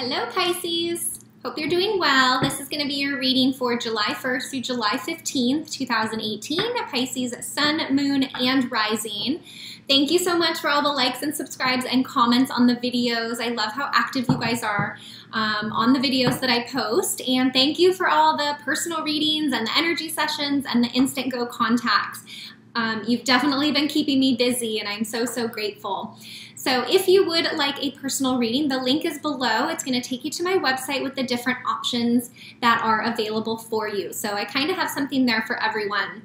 Hello Pisces, hope you're doing well. This is going to be your reading for July 1st through July 15th, 2018, Pisces Sun, Moon, and Rising. Thank you so much for all the likes and subscribes and comments on the videos. I love how active you guys are on the videos that I post. And thank you for all the personal readings and the energy sessions and the Instantgo contacts. You've definitely been keeping me busy and I'm so grateful. So if you would like a personal reading, the link is below. It's going to take you to my website with the different options that are available for you. So I kind of have something there for everyone.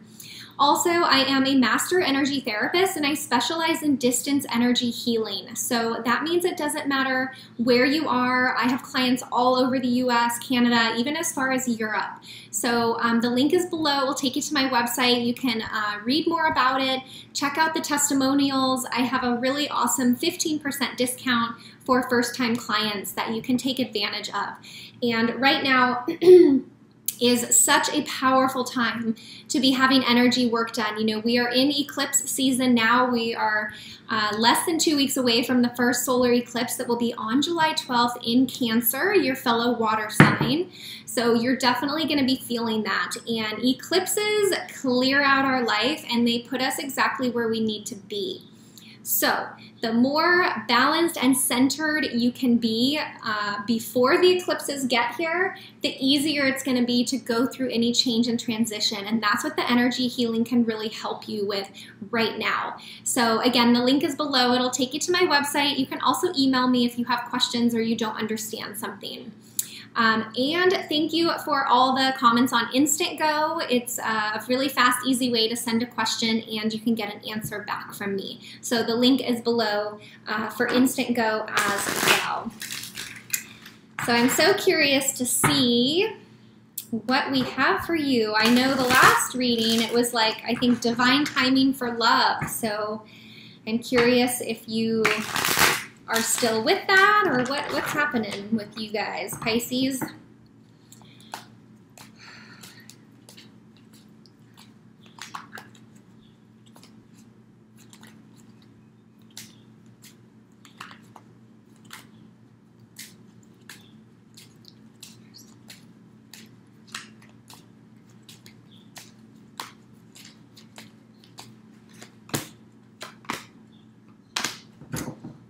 Also, I am a master energy therapist and I specialize in distance energy healing. So that means it doesn't matter where you are. I have clients all over the US, Canada, even as far as Europe. So the link is below. It will take you to my website. You can read more about it, check out the testimonials. I have a really awesome 15% discount for first-time clients that you can take advantage of. And right now, is such a powerful time to be having energy work done. You know, we are in eclipse season now. We are less than 2 weeks away from the first solar eclipse that will be on July 12th in Cancer, your fellow water sign. So you're definitely going to be feeling that. And eclipses clear out our life and they put us exactly where we need to be. So the more balanced and centered you can be before the eclipses get here, the easier it's going to be to go through any change and transition. And that's what the energy healing can really help you with right now. So again, the link is below. It'll take you to my website. You can also email me if you have questions or you don't understand something. And thank you for all the comments on Instantgo. It's a really fast, easy way to send a question and you can get an answer back from me. So the link is below for Instantgo as well. So I'm so curious to see what we have for you. I know the last reading, it was like, I think, divine timing for love. So I'm curious if you are still with that or what's happening with you guys, Pisces.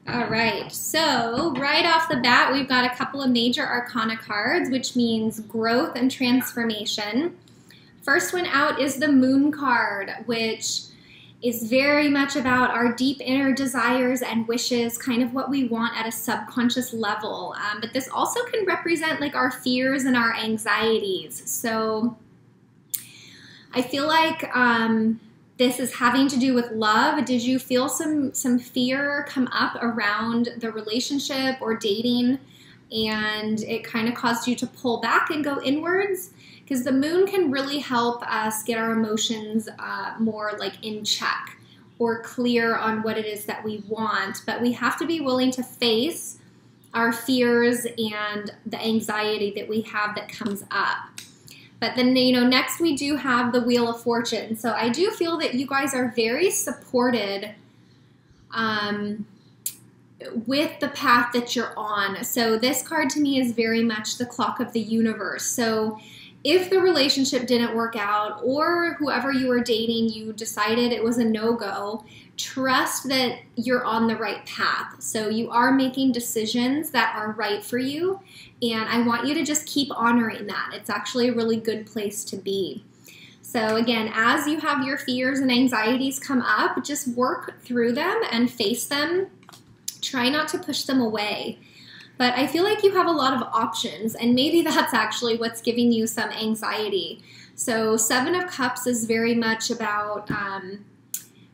All right, so right off the bat, we've got a couple of major arcana cards, which means growth and transformation. First one out is the Moon card, which is very much about our deep inner desires and wishes, kind of what we want at a subconscious level. But this also can represent like our fears and our anxieties. So I feel like this is having to do with love. Did you feel some fear come up around the relationship or dating and it kind of caused you to pull back and go inwards? Because the moon can really help us get our emotions more like in check or clear on what it is that we want. But we have to be willing to face our fears and the anxiety that we have that comes up. But then, you know, next we do have the Wheel of Fortune. So I do feel that you guys are very supported with the path that you're on. So this card to me is very much the clock of the universe. So if the relationship didn't work out or whoever you were dating, you decided it was a no-go, trust that you're on the right path. So you are making decisions that are right for you. And I want you to just keep honoring that. It's actually a really good place to be. So again, as you have your fears and anxieties come up, just work through them and face them. Try not to push them away. But I feel like you have a lot of options, and maybe that's actually what's giving you some anxiety. So Seven of Cups is very much about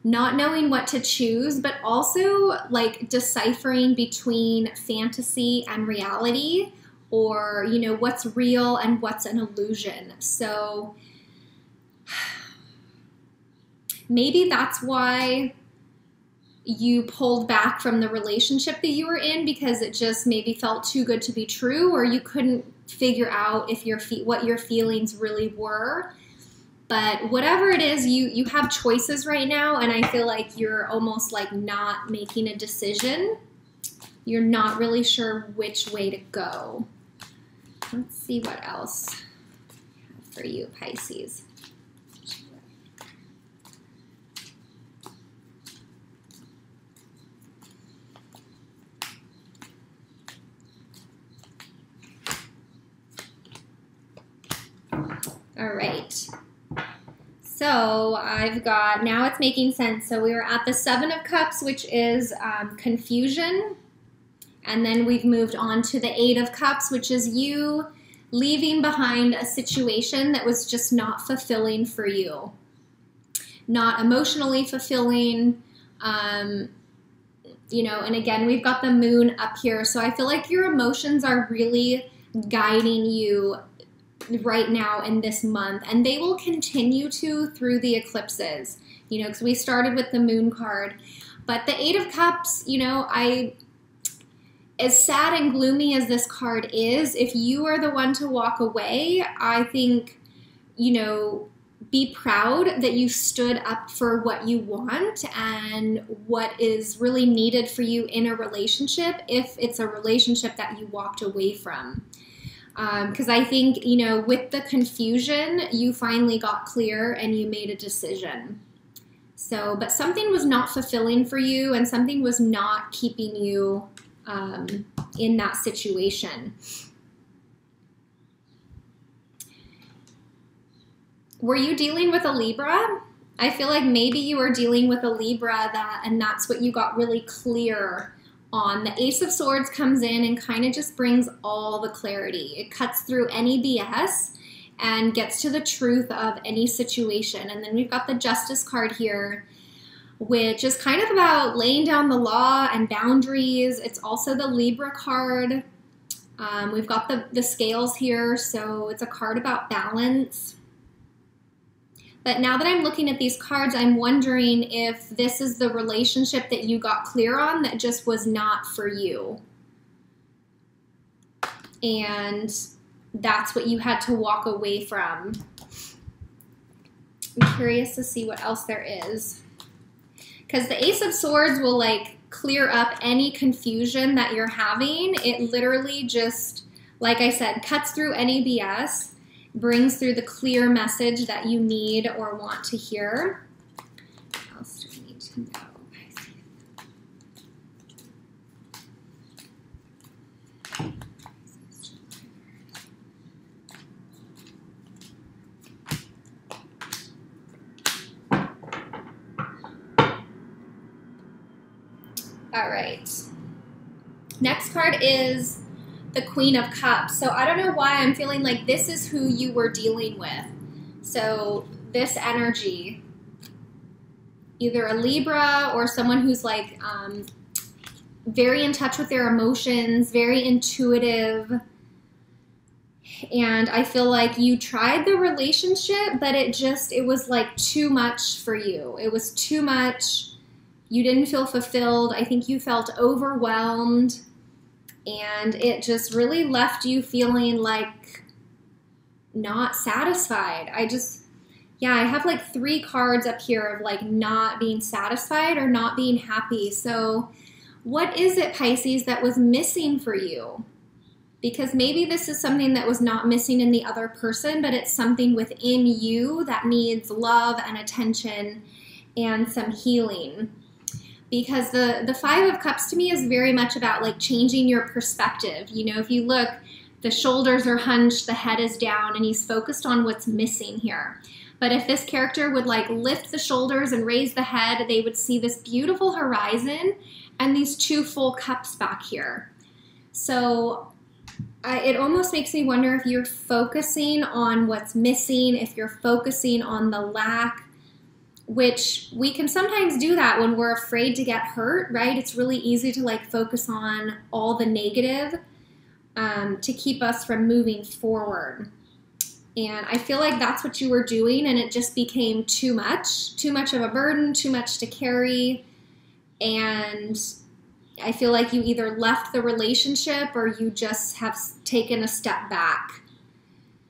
not knowing what to choose, but also like deciphering between fantasy and reality, or, you know, what's real and what's an illusion. So maybe that's why you pulled back from the relationship that you were in, because it just maybe felt too good to be true, or you couldn't figure out if what your feelings really were. But whatever it is, you have choices right now, and I feel like you're almost like not making a decision. you're not really sure which way to go. Let's see what else I have for you, Pisces. All right. So I've got, now it's making sense. So we were at the Seven of Cups, which is confusion. And then we've moved on to the Eight of Cups, which is you leaving behind a situation that was just not fulfilling for you. Not emotionally fulfilling, you know, and again, we've got the moon up here. So I feel like your emotions are really guiding you right now in this month, and they will continue to through the eclipses, you know, because we started with the moon card. But the Eight of Cups, you know, as sad and gloomy as this card is, if you are the one to walk away, I think, you know, be proud that you stood up for what you want and what is really needed for you in a relationship, if it's a relationship that you walked away from. Because I think, you know, with the confusion, you finally got clear and you made a decision. So, but something was not fulfilling for you and something was not keeping you in that situation. Were you dealing with a Libra? I feel like maybe you were dealing with a Libra and that's what you got really clear on. The Ace of Swords comes in and kind of just brings all the clarity. It cuts through any BS and gets to the truth of any situation. And then we've got the Justice card here, which is kind of about laying down the law and boundaries. It's also the Libra card. We've got the scales here, so it's a card about balance. But now that I'm looking at these cards, I'm wondering if this is the relationship that you got clear on that just was not for you. And that's what you had to walk away from. I'm curious to see what else there is. Because the Ace of Swords will like clear up any confusion that you're having. It literally just, like I said, cuts through any BS. Brings through the clear message that you need or want to hear. What else do we need to know? All right. Next card is the Queen of Cups. So I don't know why I'm feeling like this is who you were dealing with. So this energy, either a Libra or someone who's like very in touch with their emotions, very intuitive. And I feel like you tried the relationship, but it was like too much for you. It was too much. You didn't feel fulfilled. I think you felt overwhelmed. And it just really left you feeling like not satisfied. I have like 3 cards up here of like not being satisfied or not being happy. So what is it, Pisces, that was missing for you? Because maybe this is something that was not missing in the other person, but it's something within you that needs love and attention and some healing. Because the Five of Cups to me is very much about like changing your perspective. You know, if you look, the shoulders are hunched, the head is down, and he's focused on what's missing here. But if this character would like lift the shoulders and raise the head, they would see this beautiful horizon and these 2 full cups back here. So it almost makes me wonder if you're focusing on what's missing, if you're focusing on the lack, which we can sometimes do that when we're afraid to get hurt, right? It's really easy to like focus on all the negative to keep us from moving forward. And I feel like that's what you were doing, and it just became too much of a burden, too much to carry. And I feel like you either left the relationship or you just have taken a step back.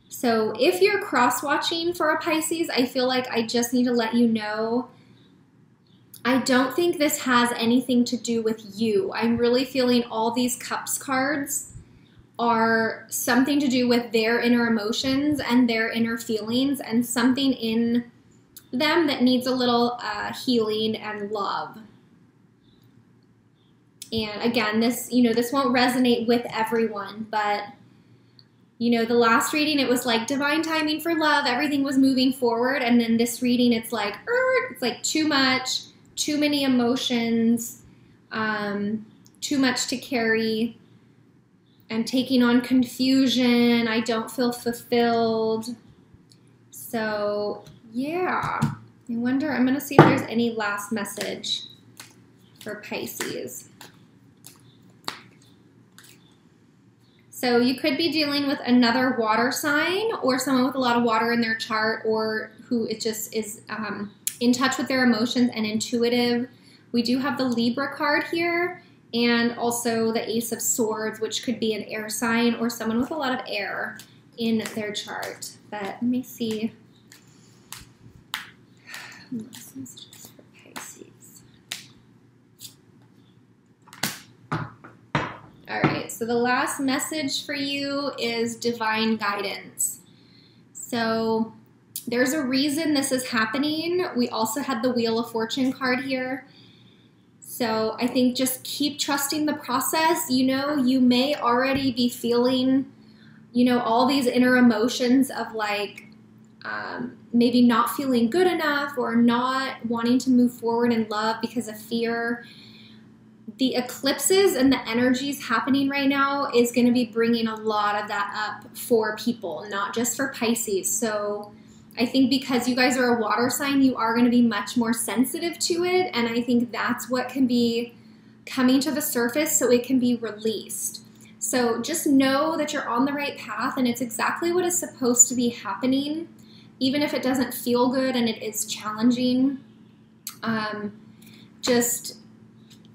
So if you're cross-watching for a Pisces, I feel like I just need to let you know I don't think this has anything to do with you. I'm really feeling all these Cups cards are something to do with their inner emotions and their inner feelings and something in them that needs a little healing and love. And again, this, this won't resonate with everyone, but the last reading, it was like divine timing for love. Everything was moving forward. And then this reading, it's like too much, too many emotions, too much to carry. I'm taking on confusion. I don't feel fulfilled. So yeah, I wonder, I'm going to see if there's any last message for Pisces. So you could be dealing with another water sign or someone with a lot of water in their chart, or who it just is in touch with their emotions and intuitive. We do have the Libra card here and also the Ace of Swords, which could be an air sign or someone with a lot of air in their chart. But let me see. Last messages for Pisces. All right, so the last message for you is divine guidance. So there's a reason this is happening. We also had the Wheel of Fortune card here. So I think just keep trusting the process. You may already be feeling, all these inner emotions of like maybe not feeling good enough or not wanting to move forward in love because of fear. The eclipses and the energies happening right now is going to be bringing a lot of that up for people, not just for Pisces. So I think because you guys are a water sign, you are going to be much more sensitive to it. And I think that's what can be coming to the surface so it can be released. So just know that you're on the right path and it's exactly what is supposed to be happening, even if it doesn't feel good and it is challenging. Just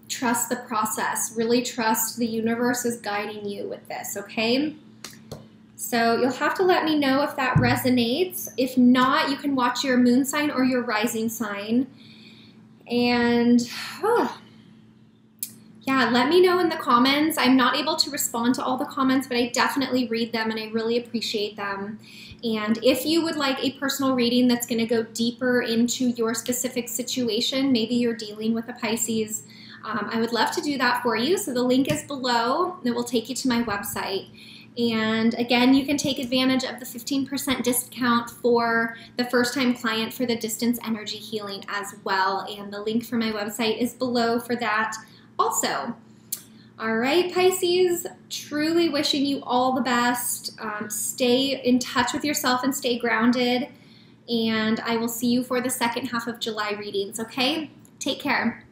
trust the process. Really trust the universe is guiding you with this, okay? So you'll have to let me know if that resonates. If not, you can watch your moon sign or your rising sign. And yeah, let me know in the comments. I'm not able to respond to all the comments, but I definitely read them and I really appreciate them. And if you would like a personal reading that's going to go deeper into your specific situation, maybe you're dealing with a Pisces, I would love to do that for you. So the link is below. It will take you to my website. And again, you can take advantage of the 15% discount for the first-time client for the distance energy healing as well. And the link for my website is below for that also. All right, Pisces, truly wishing you all the best. Stay in touch with yourself and stay grounded. And I will see you for the second half of July readings, okay? Take care.